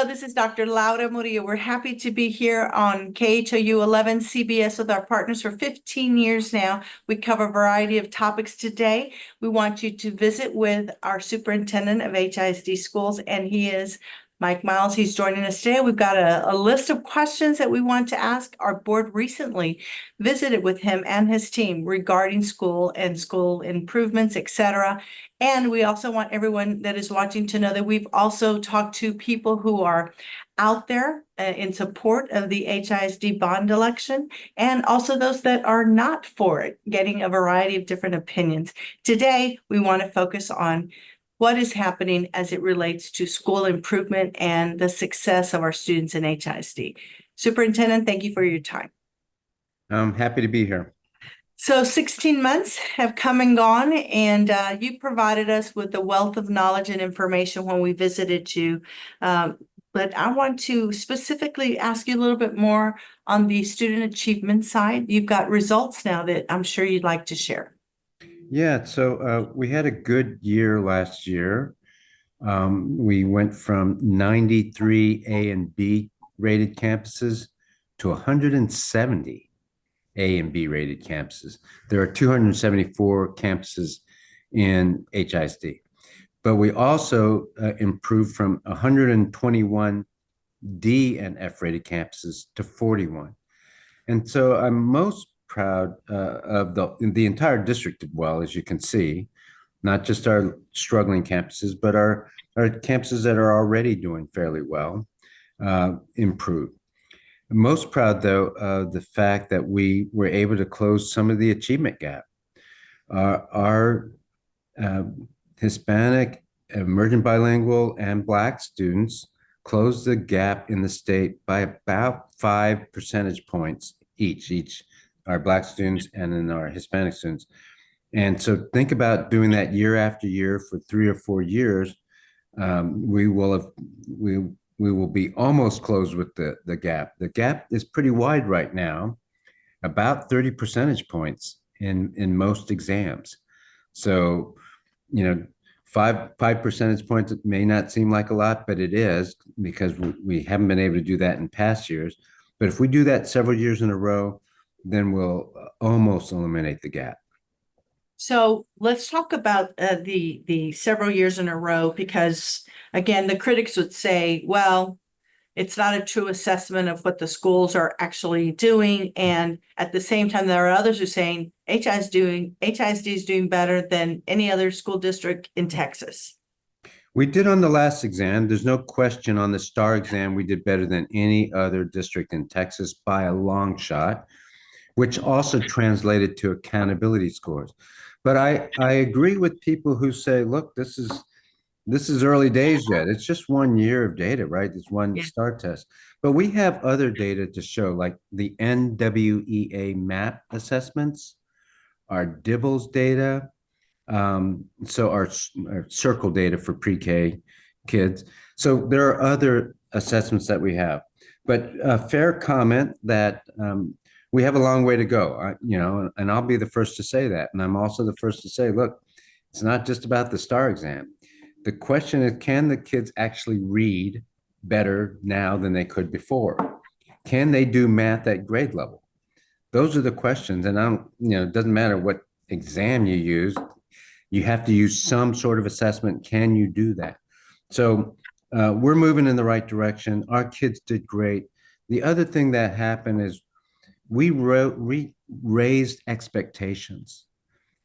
Hello, this is Dr. Laura Murillo. We're happy to be here on KHOU 11 CBS with our partners for 15 years now. We cover a variety of topics today. We want you to visit with our superintendent of HISD schools, and he is Mike Miles. He's joining us today. We've got a list of questions that we want to ask. Our board recently visited with him and his team regarding school and school improvements, etc. And we also want everyone that is watching to know that we've also talked to people who are out there in support of the HISD bond election, and also those that are not for it, getting a variety of different opinions. Today, we want to focus on what is happening as it relates to school improvement and the success of our students in HISD. Superintendent, thank you for your time. I'm happy to be here. So 16 months have come and gone, and you provided us with a wealth of knowledge and information when we visited you. But I want to specifically ask you a little bit more on the student achievement side. You've got results now that I'm sure you'd like to share. Yeah, so we had a good year last year. We went from 93 A and B rated campuses to 170 A and B rated campuses. There are 274 campuses in HISD, but we also improved from 121 D and F rated campuses to 41. And so I'm most proud of the entire district did well, as you can see, not just our struggling campuses, but our campuses that are already doing fairly well, improved. I'm most proud, though, of the fact that we were able to close some of the achievement gap. Our Hispanic, emergent bilingual, and Black students closed the gap in the state by about 5 percentage points each our Black students and then our Hispanic students. And so think about doing that year after year for 3 or 4 years. We will be almost closed with the gap. The gap is pretty wide right now, about 30 percentage points in most exams. So, you know, five percentage points may not seem like a lot, but it is, because we haven't been able to do that in past years. But if we do that several years in a row, then we'll almost eliminate the gap. So let's talk about the several years in a row, because again, the critics would say, well, it's not a true assessment of what the schools are actually doing. And at the same time, there are others who are saying HISD is doing better than any other school district in Texas. We did on the last exam. There's no question on the STAR exam, we did better than any other district in Texas by a long shot, which also translated to accountability scores. But I agree with people who say, look, this is early days yet. It's just 1 year of data, right? It's one STAR test. But we have other data to show, like the NWEA MAP assessments, our DIBELS data, so our circle data for pre-K kids. So there are other assessments that we have. But a fair comment that we have a long way to go, and I'll be the first to say that. And I'm also the first to say, look, it's not just about the STAR exam. The question is, can the kids actually read better now than they could before? Can they do math at grade level? Those are the questions. And it doesn't matter what exam you use, you have to use some sort of assessment. Can you do that? So we're moving in the right direction. Our kids did great. The other thing that happened is we raised expectations,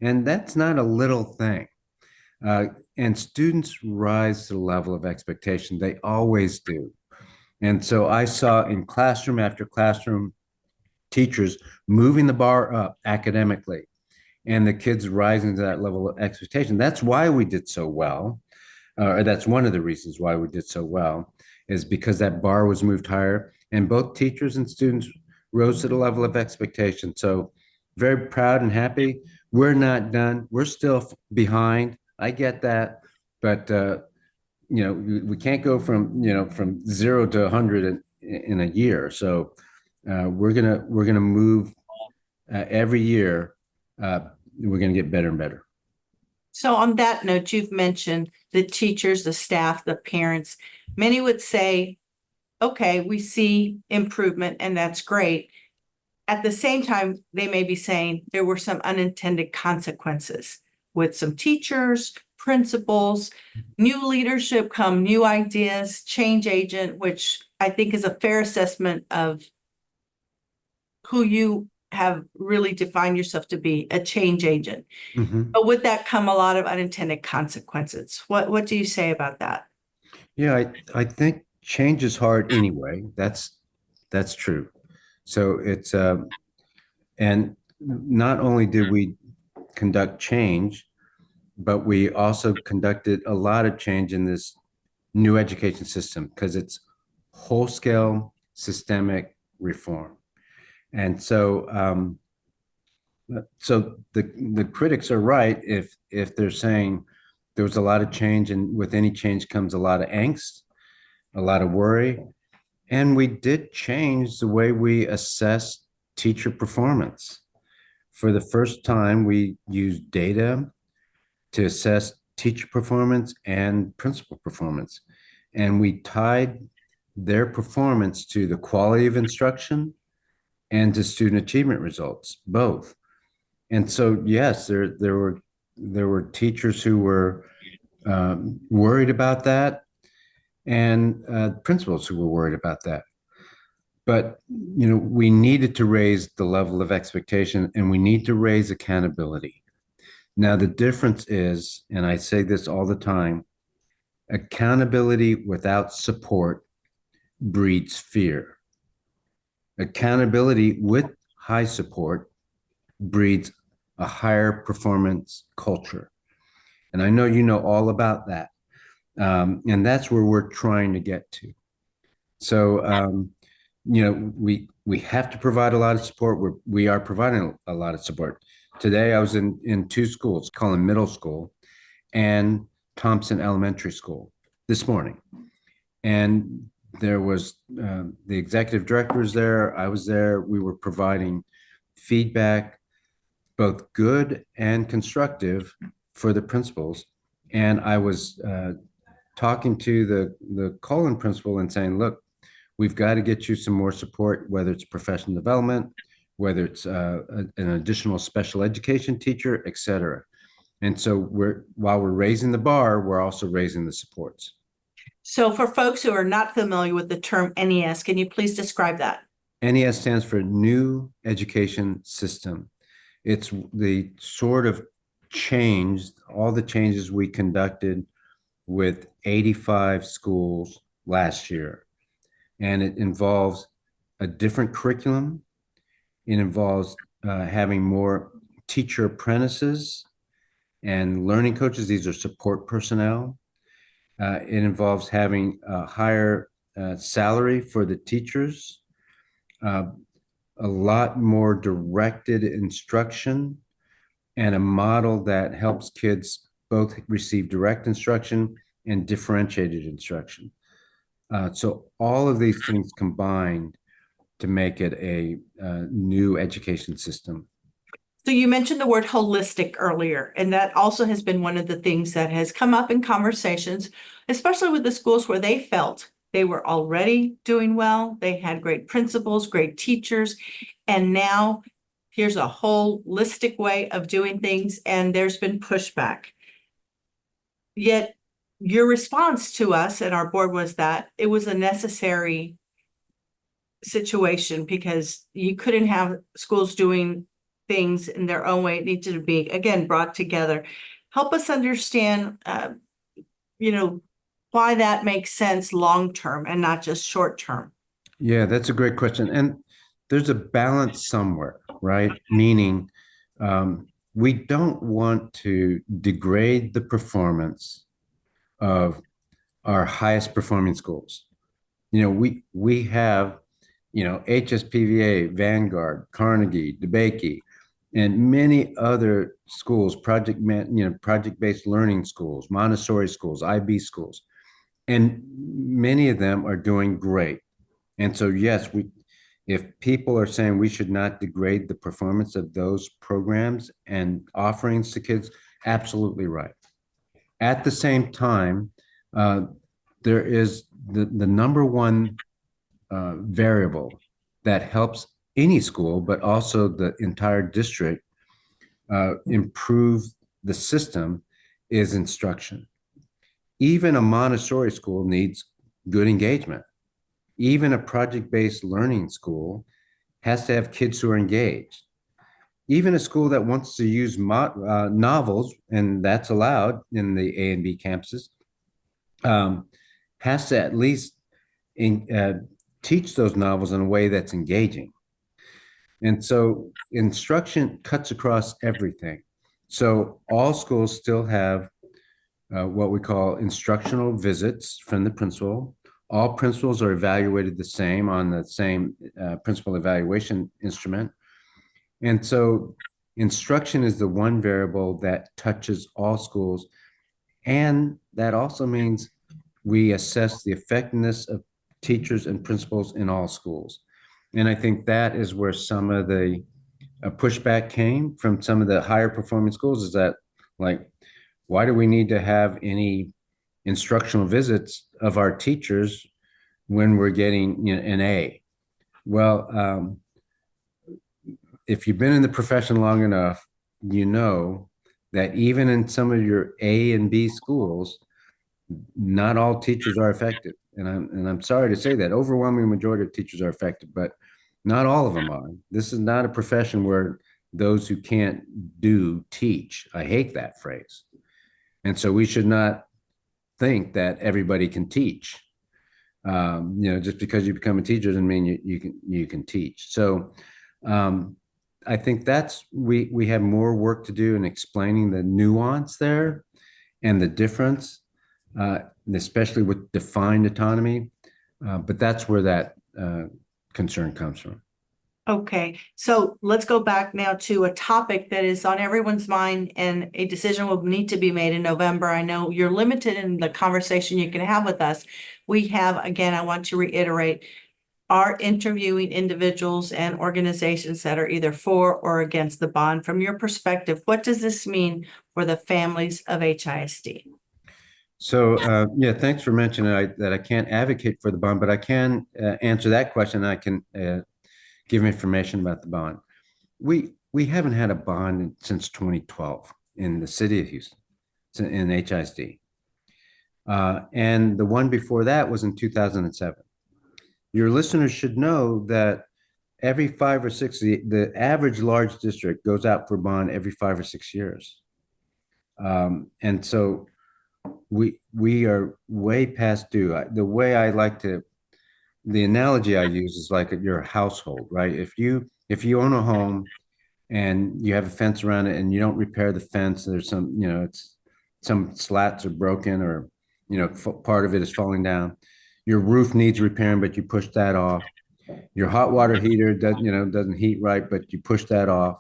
and that's not a little thing. And students rise to the level of expectation. They always do. And so I saw in classroom after classroom, teachers moving the bar up academically, and the kids rising to that level of expectation. That's why we did so well. Or that's one of the reasons why we did so well, is because that bar was moved higher, and both teachers and students rose to the level of expectation. So very proud and happy. We're not done. We're still behind. I get that, but we can't go from 0 to 100 in a year. So we're gonna move every year. We're gonna get better and better. So on that note, you've mentioned the teachers, the staff, the parents. Many would say okay, we see improvement and that's great. At the same time, they may be saying there were some unintended consequences with some teachers, principals, new leadership come, new ideas, change agent, which I think is a fair assessment of who you have really defined yourself to be, a change agent. Mhm. But with that come a lot of unintended consequences. What do you say about that? Yeah, I think change is hard anyway. That's true. So it's and not only did we conduct change, but we also conducted a lot of change in this new education system because it's whole scale systemic reform. And so the critics are right if they're saying there was a lot of change, and with any change comes a lot of angst, a lot of worry. And we did change the way we assess teacher performance. For the first time, we used data to assess teacher performance and principal performance. And we tied their performance to the quality of instruction and to student achievement results, both. And so, yes, there were teachers who were worried about that, and principals who were worried about that. But we needed to raise the level of expectation, and we need to raise accountability. Now, the difference is, and I say this all the time, accountability without support breeds fear. Accountability with high support breeds a higher performance culture. And I know you know all about that. And that's where we're trying to get to. So, we have to provide a lot of support. We are providing a lot of support. Today, I was in two schools, Cullen Middle School and Thompson Elementary School this morning. And there was the executive director was there. I was there. We were providing feedback, both good and constructive, for the principals. And I was talking to the Cullen principal and saying, look, we've got to get you some more support, whether it's professional development, whether it's an additional special education teacher, et cetera. And so while we're raising the bar, we're also raising the supports. So for folks who are not familiar with the term NES, can you please describe that? NES stands for New Education System. It's the sort of change, all the changes we conducted with 85 schools last year. And it involves a different curriculum. It involves having more teacher apprentices and learning coaches. These are support personnel. It involves having a higher salary for the teachers, uh, a lot more directed instruction, and a model that helps kids both receive direct instruction and differentiated instruction. So all of these things combined to make it a new education system. So you mentioned the word holistic earlier, and that also has been one of the things that has come up in conversations, especially with the schools where they felt they were already doing well. They had great principals, great teachers, and now here's a holistic way of doing things, and there's been pushback. Yet your response to us and our board was that it was a necessary situation because you couldn't have schools doing things in their own way. It needed to be, again, brought together. Help us understand, why that makes sense long-term and not just short-term. Yeah, that's a great question. And there's a balance somewhere, right? Meaning, we don't want to degrade the performance of our highest performing schools. We have, HSPVA, Vanguard, Carnegie, DeBakey, and many other schools, project-based learning schools, Montessori schools, IB schools, and many of them are doing great. And so, yes, if people are saying we should not degrade the performance of those programs and offerings to kids, absolutely right. At the same time, there is the number one variable that helps any school, but also the entire district improve the system is instruction. Even a Montessori school needs good engagement. Even a project-based learning school has to have kids who are engaged. Even a school that wants to use novels, and that's allowed in the A and B campuses, has to at least teach those novels in a way that's engaging. And so instruction cuts across everything. So all schools still have what we call instructional visits from the principal. All principals are evaluated the same on the same principal evaluation instrument. And so instruction is the one variable that touches all schools. And that also means we assess the effectiveness of teachers and principals in all schools. And I think that is where some of the pushback came from some of the higher performing schools, is that, like, why do we need to have any instructional visits of our teachers when we're getting, an A? Well, if you've been in the profession long enough, you know that even in some of your A and B schools, not all teachers are effective. And I'm sorry to say that. Overwhelming majority of teachers are effective, but not all of them are. This is not a profession where those who can't do teach. I hate that phrase. And so we should not think that everybody can teach. Just because you become a teacher doesn't mean you can teach. So I think we have more work to do in explaining the nuance there and the difference, especially with defined autonomy. But that's where that concern comes from. Okay, so let's go back now to a topic that is on everyone's mind, and a decision will need to be made in November. I know you're limited in the conversation you can have with us. We have, again, I want to reiterate, are interviewing individuals and organizations that are either for or against the bond. From your perspective, what does this mean for the families of HISD? So, thanks for mentioning that I can't advocate for the bond, but I can answer that question. I can give information about the bond. We haven't had a bond since 2012 in the city of Houston, in HISD. And the one before that was in 2007. Your listeners should know that every 5 or 6, the average large district goes out for bond every 5 or 6 years. And so we are way past due. The way I like to, the analogy I use is like your household, right? If you own a home and you have a fence around it and you don't repair the fence, there's some, it's some slats are broken, or, part of it is falling down. Your roof needs repairing, but you push that off. Your hot water heater doesn't heat right, but you push that off.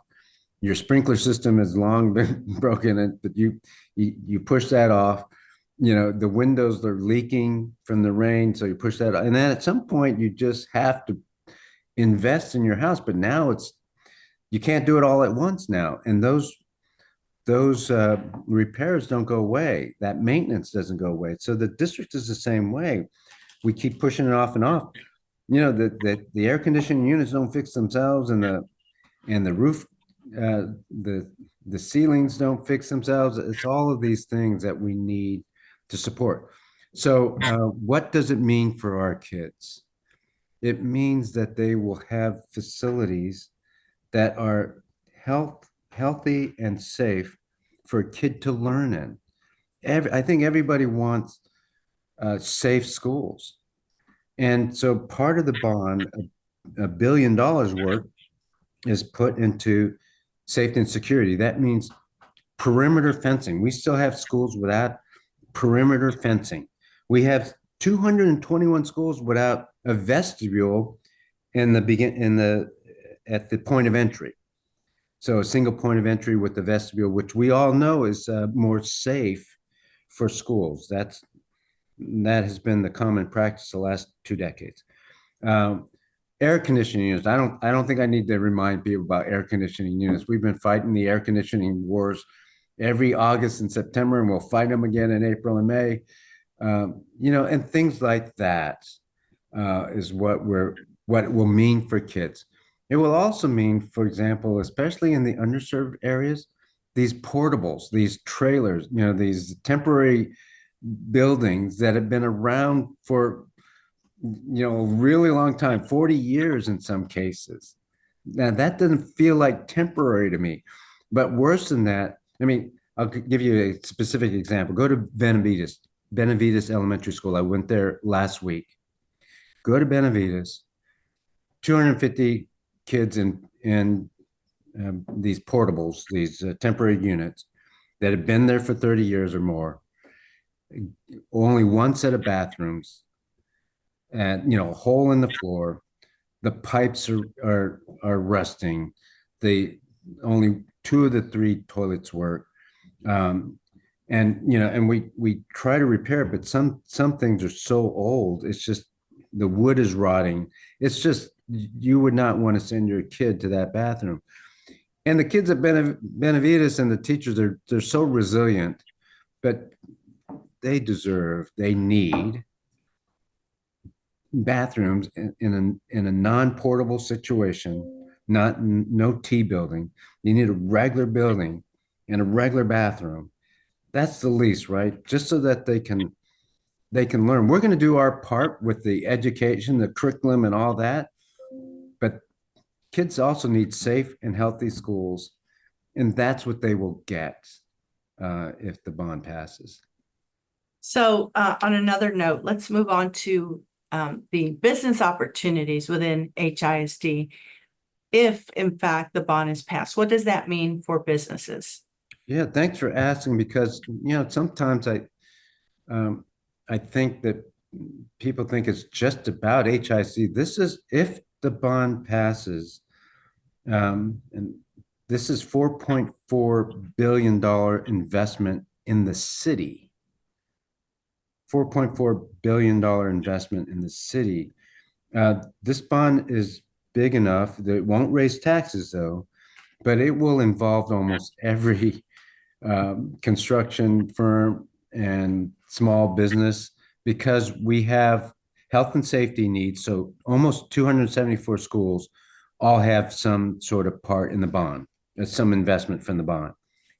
Your sprinkler system has long been broken, but you push that off. The windows are leaking from the rain, so you push that off. And then at some point you just have to invest in your house, but now you can't do it all at once now. And those repairs don't go away. That maintenance doesn't go away. So the district is the same way. We keep pushing it off and off. The air conditioning units don't fix themselves, and the roof, the ceilings don't fix themselves. It's all of these things that we need to support. So what does it mean for our kids? It means that they will have facilities that are healthy and safe for a kid to learn in. I think everybody wants safe schools. And so part of the bond, $1 billion worth, is put into safety and security. That means perimeter fencing. We still have schools without perimeter fencing. We have 221 schools without a vestibule at the point of entry. So a single point of entry with the vestibule, which we all know is more safe for schools. That has been the common practice the last 2 decades. Air conditioning units. I don't think I need to remind people about air conditioning units. We've been fighting the air conditioning wars every August and September, and we'll fight them again in April and May. And things like that. is what it will mean for kids. It will also mean, for example, especially in the underserved areas, these portables, these trailers, these temporary buildings that have been around for a really long time, 40 years in some cases. Now that doesn't feel like temporary to me, but worse than that, I mean, I'll give you a specific example. Go to Benavides Elementary School. I went there last week. Go to Benavides, 250 kids in these portables, these temporary units that have been there for 30 years or more. Only one set of bathrooms, and a hole in the floor. The pipes are rusting. The only two of the three toilets work. And we try to repair it, but some things are so old. It's just the wood is rotting. It's just you would not want to send your kid to that bathroom. And the kids at Benavides and the teachers, they're so resilient, but they need bathrooms in a non-portable situation, no T building. You need a regular building and a regular bathroom. That's the least, right? Just so that they can learn. We're going to do our part with the education, the curriculum, and all that. But kids also need safe and healthy schools, and that's what they will get if the bond passes. So on another note, let's move on to the business opportunities within HISD. If in fact the bond is passed, what does that mean for businesses? Yeah, thanks for asking, because sometimes I think that people think it's just about HIC. This is if the bond passes, and this is $4.4 billion investment in the city. $4.4 billion investment in the city. This bond is big enough that it won't raise taxes, though, but it will involve almost every construction firm and small business, because we have health and safety needs. So almost 274 schools all have some sort of part in the bond, some investment from the bond.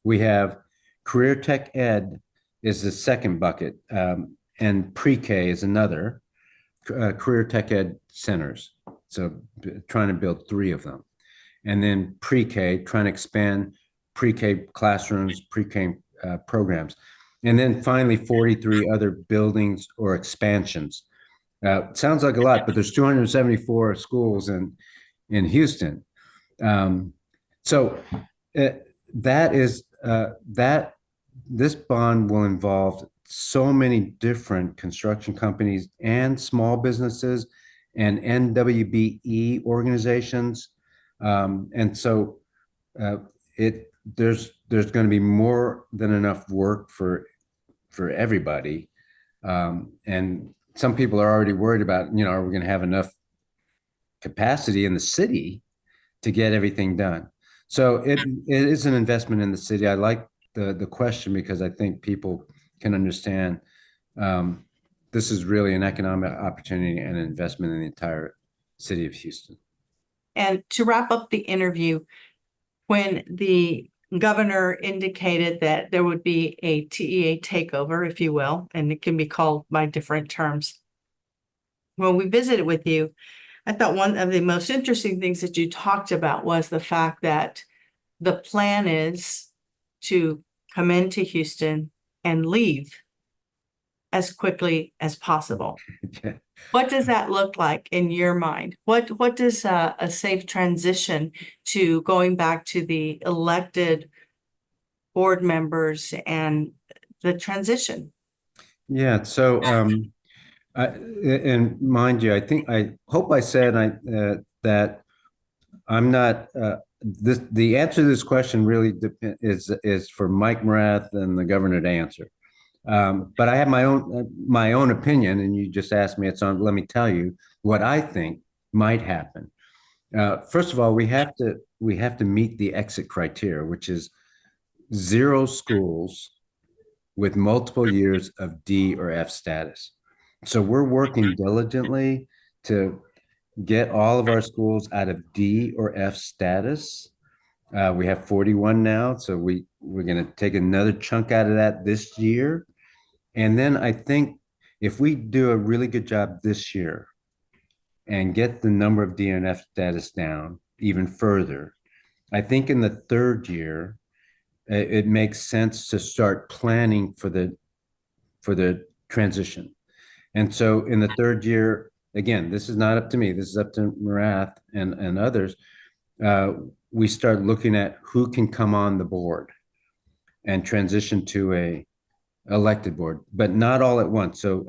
We have career tech ed is the second bucket, and pre-K is another, career tech ed centers. So trying to build 3 of them. And then pre-K, trying to expand pre-K classrooms, pre-K programs. And then finally, 43 other buildings or expansions. Sounds like a lot, but there's 274 schools in Houston. So this bond will involve so many different construction companies and small businesses and NWBE organizations. And so there's going to be more than enough work for everybody. And some people are already worried about, are we going to have enough capacity in the city to get everything done? So it is an investment in the city. I like the question, because I think people can understand this is really an economic opportunity and an investment in the entire city of Houston. And to wrap up the interview, when the governor indicated that there would be a TEA takeover, if you will, and it can be called by different terms. When we visited with you, I thought one of the most interesting things that you talked about was the fact that the plan is to come into Houston and leave as quickly as possible. Yeah. What does that look like in your mind? What does a safe transition to going back to the elected board members and the transition? Yeah. So, and mind you, I hope I said that I'm not. The answer to this question really is for Mike Morath and the governor to answer. But I have my own opinion, and you just asked me. Let me tell you what I think might happen. First of all, we have to meet the exit criteria, which is 0 schools with multiple years of D or F status. So we're working diligently to get all of our schools out of D or F status. We have 41 now, so we're going to take another chunk out of that this year. And then I think if we do a really good job this year and get the number of D and F status down even further, I think in the third year, it makes sense to start planning for the transition. And so in the third year, again, this is not up to me, this is up to Marath and others. We start looking at who can come on the board and transition to a elected board, but not all at once. So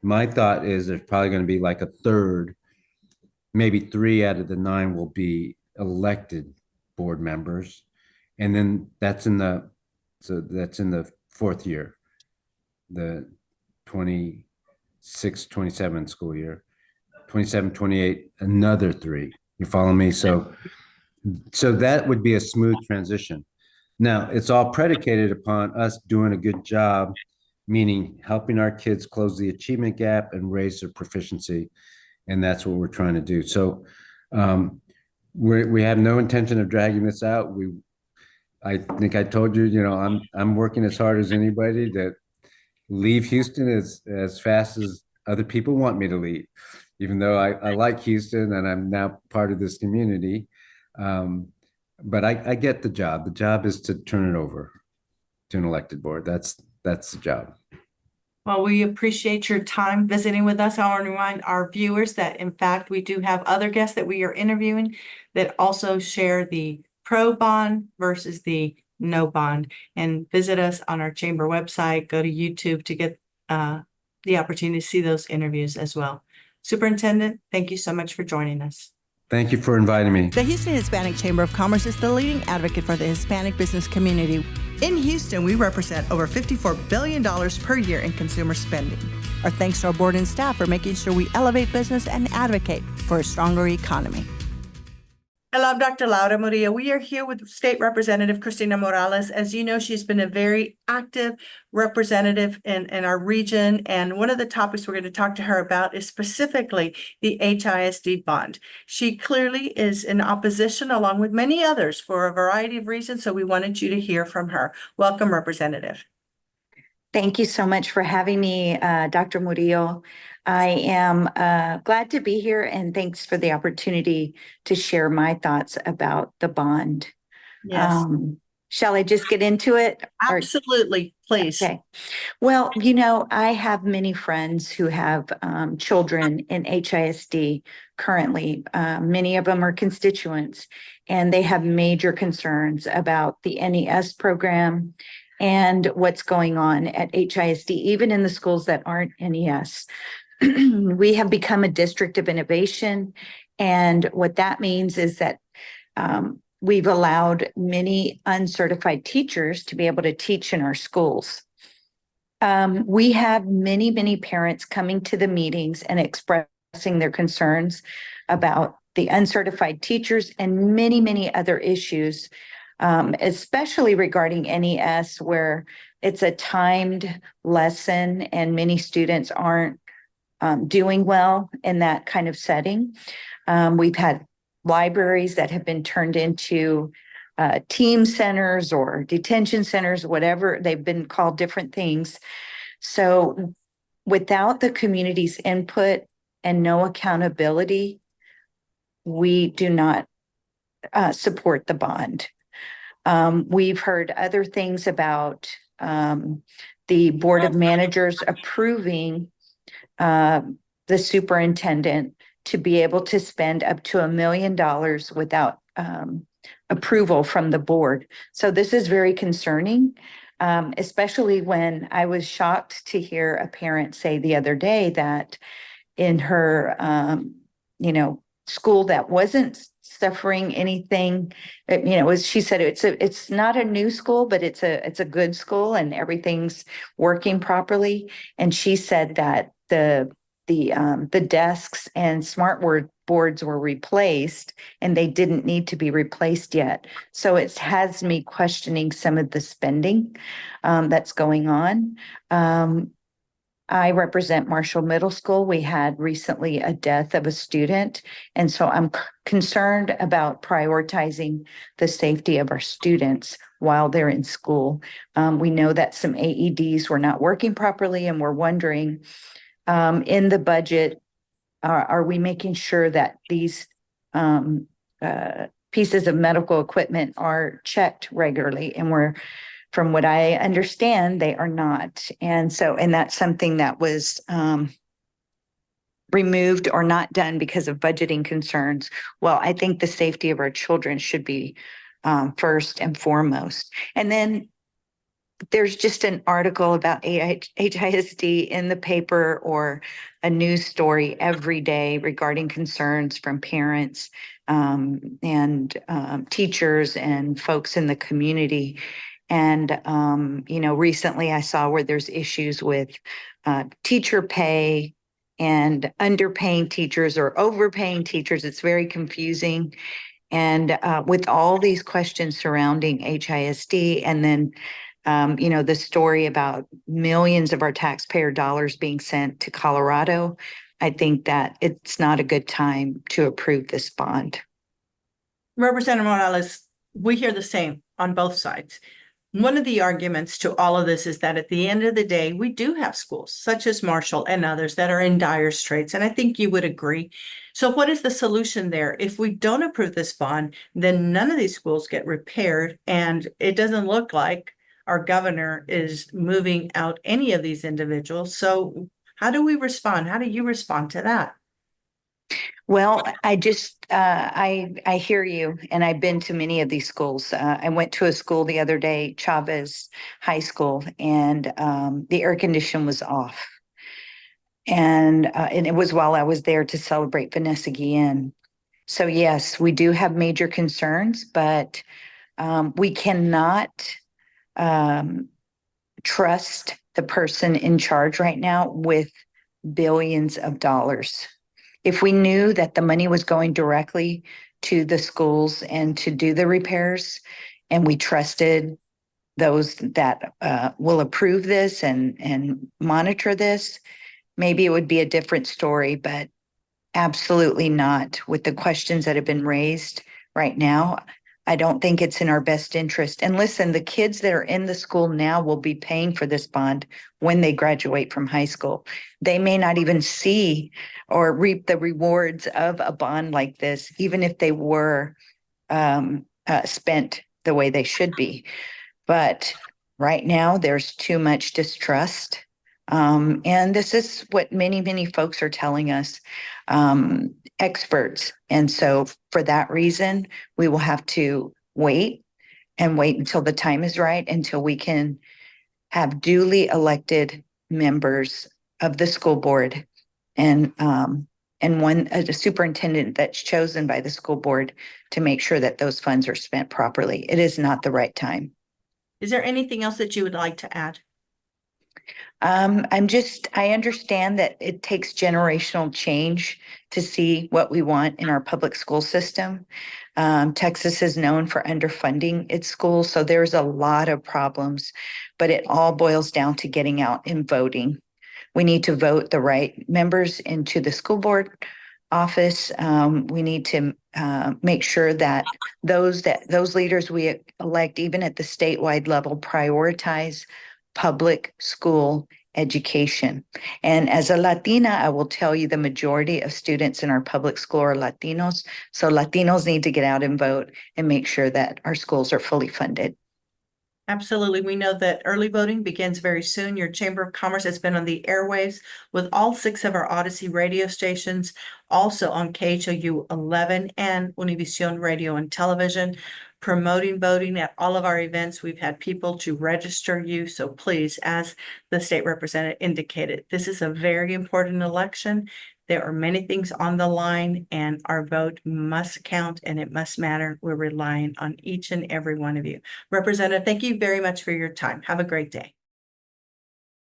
my thought is there's probably going to be like a third, maybe 3 out of the 9 will be elected board members. And then that's in the fourth year, the 26, 27 school year, 27, 28, another 3. You follow me? So that would be a smooth transition. Now, it's all predicated upon us doing a good job, meaning helping our kids close the achievement gap and raise their proficiency. And that's what we're trying to do. So we have no intention of dragging this out. I think I told you, I'm working as hard as anybody to leave Houston as fast as other people want me to leave, even though I like Houston and I'm now part of this community. But I get the job. The job is to turn it over to an elected board. That's the job. Well, we appreciate your time visiting with us. I want to remind our viewers that, in fact, we do have other guests that we are interviewing that also share the pro bond versus the no bond. And visit us on our chamber website. Go to YouTube to get the opportunity to see those interviews as well. Superintendent, thank you so much for joining us. Thank you for inviting me. The Houston Hispanic Chamber of Commerce is the leading advocate for the Hispanic business community. In Houston, we represent over $54 billion per year in consumer spending. Our thanks to our board and staff for making sure we elevate business and advocate for a stronger economy. Hello, I'm Dr. Laura Murillo. We are here with State Representative Christina Morales. As you know, she's been a very active representative in our region. And one of the topics we're going to talk to her about is specifically the HISD bond. She clearly is in opposition, along with many others, for a variety of reasons. So we wanted you to hear from her. Welcome, Representative. Thank you so much for having me, Dr. Murillo. I am glad to be here, and thanks for the opportunity to share my thoughts about the bond. Yes. Shall I just get into it? Absolutely, please. Okay. Well, I have many friends who have children in HISD currently. Many of them are constituents, and they have major concerns about the NES program and what's going on at HISD, even in the schools that aren't NES. We have become a district of innovation. And what that means is that we've allowed many uncertified teachers to be able to teach in our schools. We have many, many parents coming to the meetings and expressing their concerns about the uncertified teachers and many, many other issues, especially regarding NES, where it's a timed lesson and many students aren't doing well in that kind of setting. We've had libraries that have been turned into team centers or detention centers, whatever. They've been called different things. So without the community's input and no accountability, we do not support the bond. We've heard other things about the Board of Managers approving the superintendent to be able to spend up to $1 million without approval from the board. So this is very concerning, especially when I was shocked to hear a parent say the other day that in her, school that wasn't suffering anything, she said it's not a new school, but it's a good school and everything's working properly. And she said that the desks and boards were replaced and they didn't need to be replaced yet. So it has me questioning some of the spending that's going on. I represent Marshall Middle School. We had recently a death of a student, and so I'm concerned about prioritizing the safety of our students while they're in school. We know that some AEDs were not working properly, and we're wondering, in the budget, are we making sure that these pieces of medical equipment are checked regularly? And from what I understand, they are not. And that's something that was removed or not done because of budgeting concerns. Well, I think the safety of our children should be first and foremost. And then there's just an article about HISD in the paper or a news story every day regarding concerns from parents and teachers and folks in the community. And, recently I saw where there's issues with teacher pay and underpaying teachers or overpaying teachers. It's very confusing. And with all these questions surrounding HISD, and then the story about millions of our taxpayer dollars being sent to Colorado, I think that it's not a good time to approve this bond. Representative Morales, we hear the same on both sides. One of the arguments to all of this is that at the end of the day, we do have schools such as Marshall and others that are in dire straits. And I think you would agree. So what is the solution there? If we don't approve this bond, then none of these schools get repaired. And it doesn't look like our governor is moving out any of these individuals. So how do we respond? How do you respond to that? Well, I just, I hear you, and I've been to many of these schools. I went to a school the other day, Chavez High School, and the air condition was off. And it was while I was there to celebrate Vanessa Guillen. So yes, we do have major concerns, but we cannot trust the person in charge right now with billions of dollars. If we knew that the money was going directly to the schools and to do the repairs, and we trusted those that will approve this and monitor this, maybe it would be a different story, but absolutely not with the questions that have been raised right now. I don't think it's in our best interest. And listen, the kids that are in the school now will be paying for this bond when they graduate from high school. They may not even see or reap the rewards of a bond like this, even if they were spent the way they should be. But right now, there's too much distrust. And this is what many, many folks are telling us, experts. And so for that reason, we will have to wait until the time is right, until we can have duly elected members of the school board and a superintendent that's chosen by the school board to make sure that those funds are spent properly. It is not the right time. Is there anything else that you would like to add? I understand that it takes generational change to see what we want in our public school system. Texas is known for underfunding its schools, so there's a lot of problems, but it all boils down to getting out and voting. We need to vote the right members into the school board office. We need to make sure that those leaders we elect, even at the statewide level, prioritize public school education. And as a Latina, I will tell you the majority of students in our public school are Latinos. So Latinos need to get out and vote and make sure that our schools are fully funded. Absolutely. We know that early voting begins very soon. Your Chamber of Commerce has been on the airwaves with all 6 of our Odyssey radio stations, also on KHOU 11 and Univision Radio and Television, promoting voting at all of our events. We've had people to register you. So please, as the state representative indicated, this is a very important election. There are many things on the line, and our vote must count and it must matter. We're relying on each and every one of you. Representative, thank you very much for your time. Have a great day.